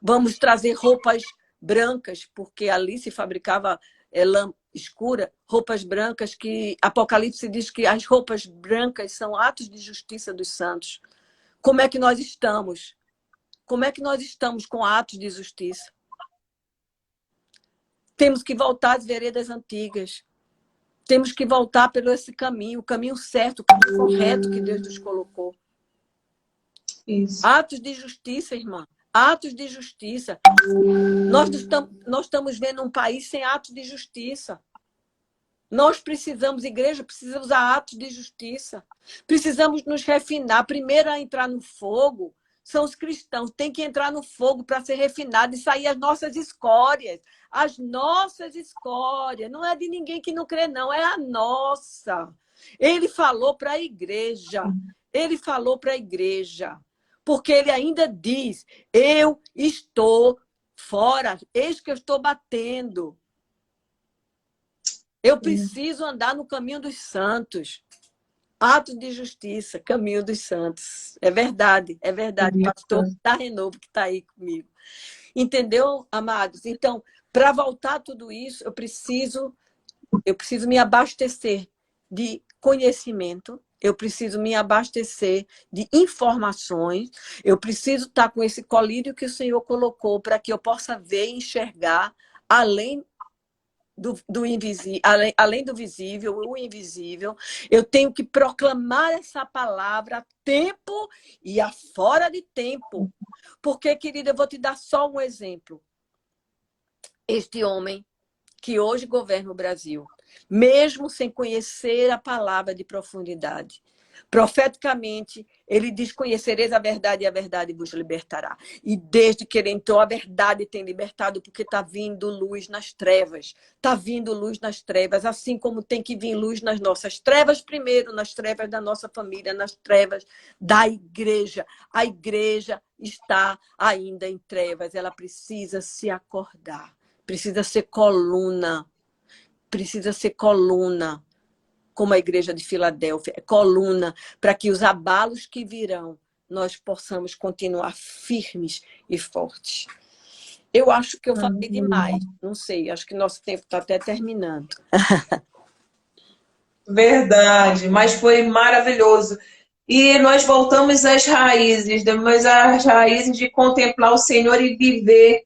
Vamos trazer roupas brancas, porque ali se fabricava lã escura, roupas brancas, que Apocalipse diz que as roupas brancas são atos de justiça dos santos. Como é que nós estamos? Como é que nós estamos com atos de justiça? Temos que voltar às veredas antigas. Temos que voltar pelo esse caminho, o caminho certo, o caminho correto que Deus nos colocou. Isso. Atos de justiça, irmã. Atos de justiça. Nós estamos vendo um país sem atos de justiça. Nós precisamos, igreja, precisa usar atos de justiça. Precisamos nos refinar. Primeiro a entrar no fogo são os cristãos. Tem que entrar no fogo para ser refinado e sair as nossas escórias. As nossas escórias. Não é de ninguém que não crê, não. É a nossa. Ele falou para a igreja. Ele falou para a igreja. Porque ele ainda diz, eu estou fora, eis que eu estou batendo. Eu preciso andar no caminho dos santos. Ato de justiça, caminho dos santos. É verdade, pastor da Renovo que está aí comigo. Entendeu, amados? Então, para voltar a tudo isso, eu preciso me abastecer de conhecimento, eu preciso me abastecer de informações, eu preciso estar com esse colírio que o Senhor colocou para que eu possa ver e enxergar além do invisível, além do visível, o invisível. Eu tenho que proclamar essa palavra a tempo e a fora de tempo. Porque, querida, eu vou te dar só um exemplo. Este homem que hoje governa o Brasil, mesmo sem conhecer a palavra de profundidade, profeticamente, ele diz, conhecereis a verdade e a verdade vos libertará. E desde que ele entrou, a verdade tem libertado, porque está vindo luz nas trevas. Está vindo luz nas trevas, assim como tem que vir luz nas nossas trevas primeiro, nas trevas da nossa família, nas trevas da igreja. A igreja está ainda em trevas, ela precisa se acordar. Precisa ser coluna. Precisa ser coluna. Como a igreja de Filadélfia. É coluna. Para que os abalos que virão, nós possamos continuar firmes e fortes. Eu acho que eu falei demais. Não sei. Acho que nosso tempo está até terminando. Verdade. Mas foi maravilhoso. E nós voltamos às raízes. Mas às raízes de contemplar o Senhor e viver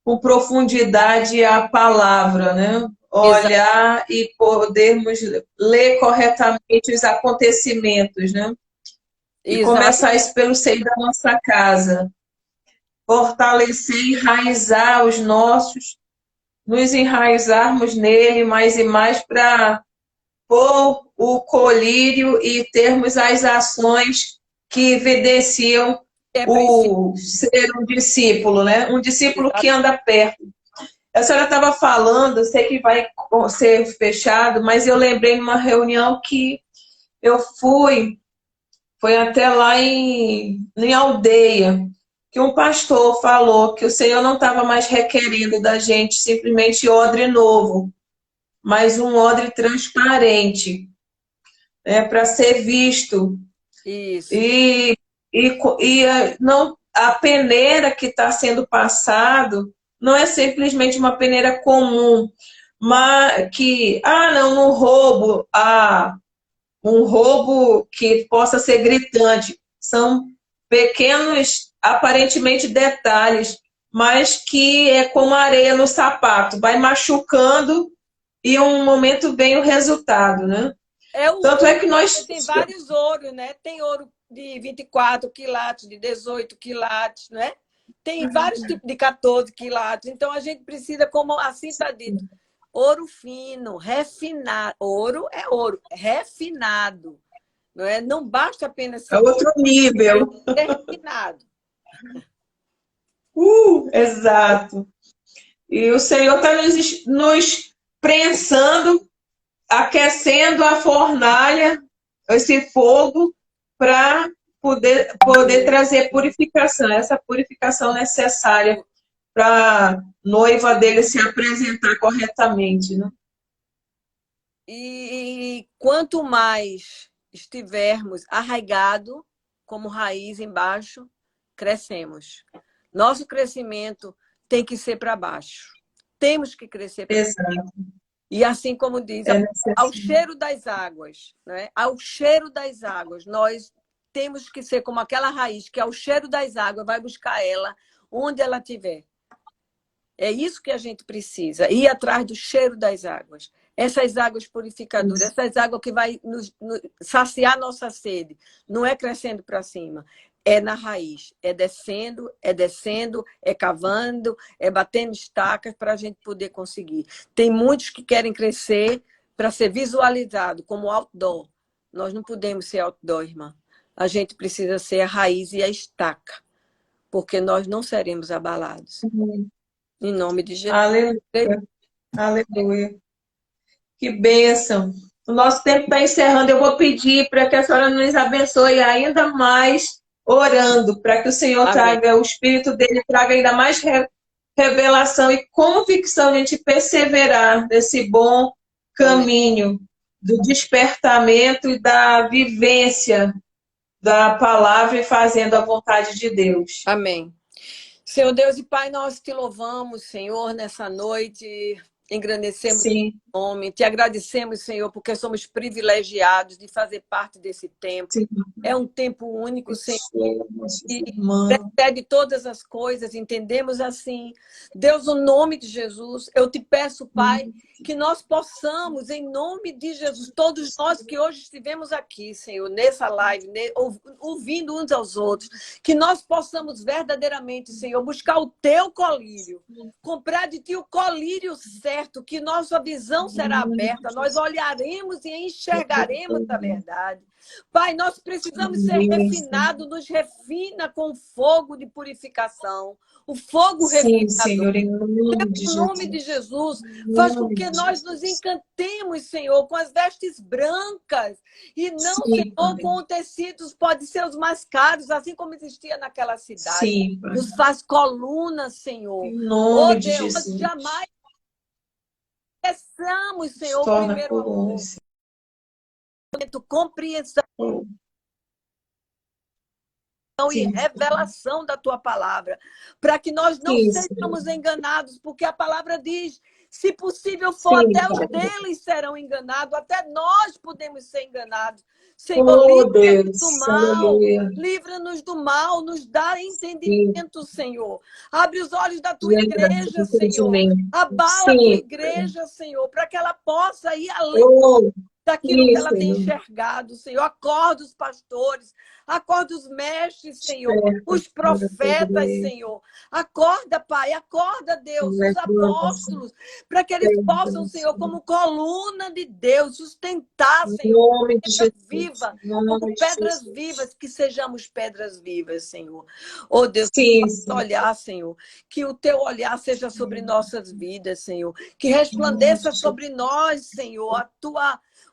com profundidade a palavra, né? Olhar Exato. E podermos ler corretamente os acontecimentos, né? E Exato. Começar isso pelo seio da nossa casa. Fortalecer e enraizar os nossos, nos enraizarmos nele mais e mais para pôr o colírio e termos as ações que evidenciam o ser um discípulo, né? Um discípulo Exato. Que anda perto. A senhora estava falando, sei que vai ser fechado, mas eu lembrei de uma reunião que eu foi até lá em Aldeia, que um pastor falou que o Senhor não estava mais requerendo da gente simplesmente odre novo, mas um odre transparente, né, para ser visto Isso. Não, a peneira que está sendo passado não é simplesmente uma peneira comum, mas que, não, um roubo que possa ser gritante. São pequenos, aparentemente, detalhes, mas que é como areia no sapato, vai machucando e um momento vem o resultado, né? Tanto é que nós... Tem vários ouros, né? Tem ouro de 24 quilates, de 18 quilates, né? Tem vários tipos de 14 quilates. Então, a gente precisa, como assim está dito, ouro fino, refinado. Ouro é ouro, refinado. Não é? Não basta apenas ser... É outro nível. É refinado. Exato. E o Senhor está nos prensando, aquecendo a fornalha, esse fogo, para poder trazer purificação, essa purificação necessária para a noiva dele se apresentar corretamente, né? E quanto mais estivermos arraigados, como raiz embaixo, crescemos. Nosso crescimento tem que ser para baixo. Temos que crescer para baixo. Exato. E assim como diz, ao cheiro das águas, né? Ao cheiro das águas, nós temos que ser como aquela raiz que ao cheiro das águas vai buscar ela onde ela estiver. É isso que a gente precisa, ir atrás do cheiro das águas. Essas águas purificadoras, essas águas que vai nos saciar nossa sede. Não é crescendo para cima, é na raiz. É descendo, é cavando, é batendo estacas para a gente poder conseguir. Tem muitos que querem crescer para ser visualizado como outdoor. Nós não podemos ser outdoor, irmã. A gente precisa ser a raiz e a estaca, porque nós não seremos abalados. Em nome de Jesus. Aleluia. Aleluia. Que bênção. O nosso tempo está encerrando. Eu vou pedir para que a senhora nos abençoe ainda mais orando, para que o Senhor traga, o Espírito dele traga ainda mais revelação e convicção de a gente perseverar nesse bom caminho do despertamento e da vivência da palavra e fazendo a vontade de Deus. Amém. Senhor Deus e Pai, nós te louvamos, Senhor, nessa noite, engrandecemos o nome, te agradecemos, Senhor, porque somos privilegiados de fazer parte desse tempo. Sim. É um tempo único, Senhor, que precede todas as coisas, entendemos assim. Deus, no nome de Jesus, eu te peço, Pai, que nós possamos, em nome de Jesus, todos nós que hoje estivemos aqui, Senhor, nessa live, ouvindo uns aos outros, que nós possamos verdadeiramente, Senhor, buscar o teu colírio, comprar de ti o colírio certo, que nossa visão será aberta, nós olharemos e enxergaremos a verdade. Pai, nós precisamos ser refinados, nos refina com fogo de purificação, o fogo refinador. Senhor, em nome de Jesus, faz com que nós nos encantemos, Senhor, com as vestes brancas e não, Senhor, com tecidos, pode ser os mais caros, assim como existia naquela cidade. Nos faz colunas, Senhor. Em nome de Deus, Jesus. jamais esqueçamos, Senhor, o primeiro amor. Compreensão e revelação da tua palavra, para que nós não sejamos enganados, porque a palavra diz, se possível for, até os deles serão enganados, até nós podemos ser enganados. Senhor, livra-nos do mal, livra-nos do mal, nos dá entendimento, Senhor. Abre os olhos da tua igreja, Senhor. Abala a tua igreja, Senhor, para que ela possa ir além daquilo que ela tem enxergado, Senhor. Acorda os pastores, acorda os mestres, Senhor, os profetas, Senhor. Acorda, Pai, acorda, Deus, os apóstolos, para que eles possam, Senhor, como coluna de Deus, sustentar, Senhor, pedras vivas, como pedras vivas, que sejamos pedras vivas, Senhor. Oh, Deus, olhar, Senhor, que o teu olhar seja sobre nossas vidas, Senhor, que resplandeça sobre nós, Senhor,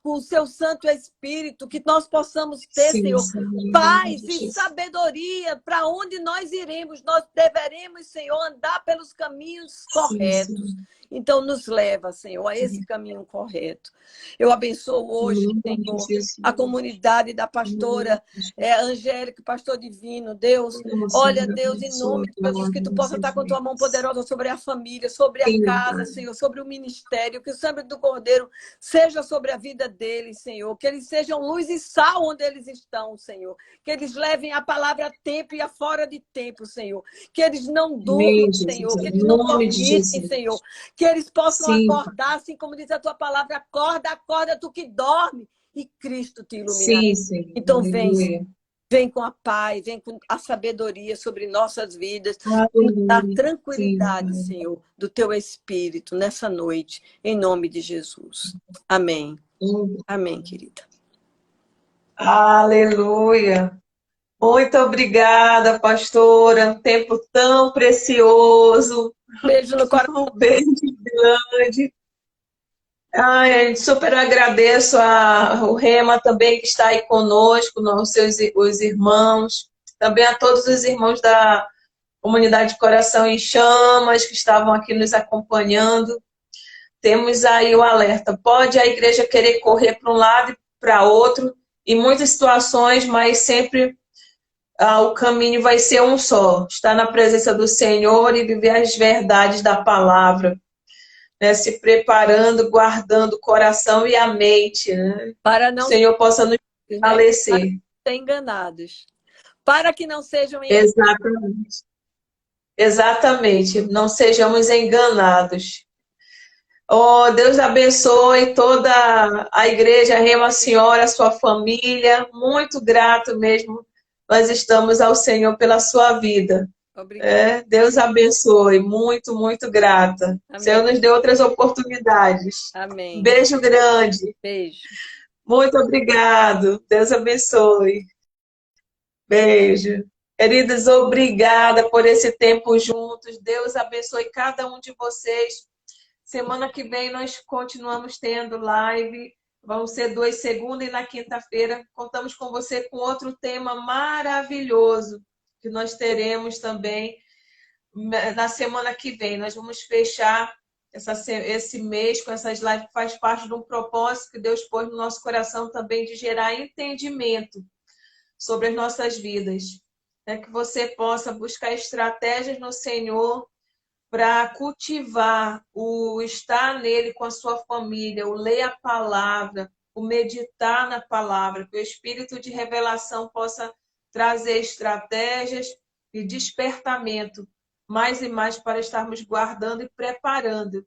o seu Santo Espírito, que nós possamos ter, Sim, Senhor, Senhor, em nome paz de e Jesus. sabedoria para onde nós iremos. Nós deveremos, Senhor, andar pelos caminhos Sim, Senhor. corretos. Então, nos leva, Senhor, a esse caminho correto. Eu abençoo Em hoje, nome de Senhor, Jesus. a comunidade da Em nome pastora de Jesus. Angélica, pastor divino, Deus. Oh, Olha, Senhor, Deus, em nome abençoa de cada Jesus, um que de tu possa vocês estar com tua mão mesmos. poderosa sobre a família, sobre a Sim, casa, Pai. Senhor, sobre o ministério, que o sangue do Cordeiro seja sobre a vida deles, Senhor. Que eles sejam luz e sal onde eles estão, Senhor. Que eles levem a palavra a tempo e a fora de tempo, Senhor. Que eles não durmam, Amém, Jesus. Senhor. Que Em eles não nome de cochitem, Jesus. Senhor. Que eles possam Sim, Pai. acordar, assim como diz a tua palavra, acorda, acorda, tu que dorme, e Cristo te iluminará. Sim, Senhor. Então Aleluia. vem com a paz, vem com a sabedoria sobre nossas vidas e nos dá Aleluia. Sim, tranquilidade, Pai. Senhor, do teu Espírito nessa noite, em nome de Jesus. Amém. Amém, querida. Aleluia. Muito obrigada, pastora. Um tempo tão precioso. Beijo no coração. Um beijo grande. Ai, super agradeço ao Rema também que está aí conosco, os irmãos. Também a todos os irmãos da comunidade Coração em Chamas que estavam aqui nos acompanhando. Temos aí o alerta. Pode a igreja querer correr para um lado e para outro, em muitas situações, mas sempre o caminho vai ser um só. Estar na presença do Senhor e viver as verdades da palavra. Né? Se preparando, guardando o coração e a mente. Né? Para O não Senhor possa nos Para fortalecer. ser enganados. Para que não sejam enganados. Exatamente. Exatamente. Não sejamos enganados. Oh, Deus abençoe toda a igreja Rema Senhora, a sua família. Muito grato mesmo. Nós estamos ao Senhor pela sua vida. Obrigada. Deus abençoe. Muito, muito grata. O Amém. Senhor nos deu outras oportunidades. Amém. Beijo grande. Beijo. Muito obrigado. Deus abençoe. Beijo. Queridos, obrigada por esse tempo juntos. Deus abençoe cada um de vocês. Semana que vem nós continuamos tendo live. Vão ser 2 segunda e na quinta-feira. Contamos com você com outro tema maravilhoso que nós teremos também na semana que vem. Nós vamos fechar esse mês com essas lives que faz parte de um propósito que Deus pôs no nosso coração também de gerar entendimento sobre as nossas vidas. Que você possa buscar estratégias no Senhor para cultivar o estar nele com a sua família, o ler a palavra, o meditar na palavra, que o espírito de revelação possa trazer estratégias e despertamento mais e mais para estarmos guardando e preparando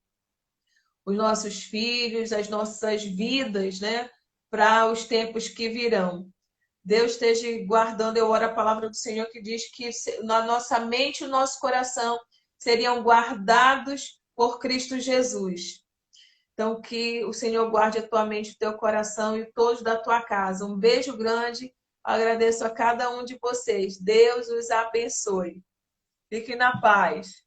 os nossos filhos, as nossas vidas, né, para os tempos que virão. Deus esteja guardando, eu oro a palavra do Senhor que diz que na nossa mente e o nosso coração seriam guardados por Cristo Jesus. Então, que o Senhor guarde a tua mente, o teu coração e todos da tua casa. Um beijo grande. Agradeço a cada um de vocês. Deus os abençoe. Fiquem na paz.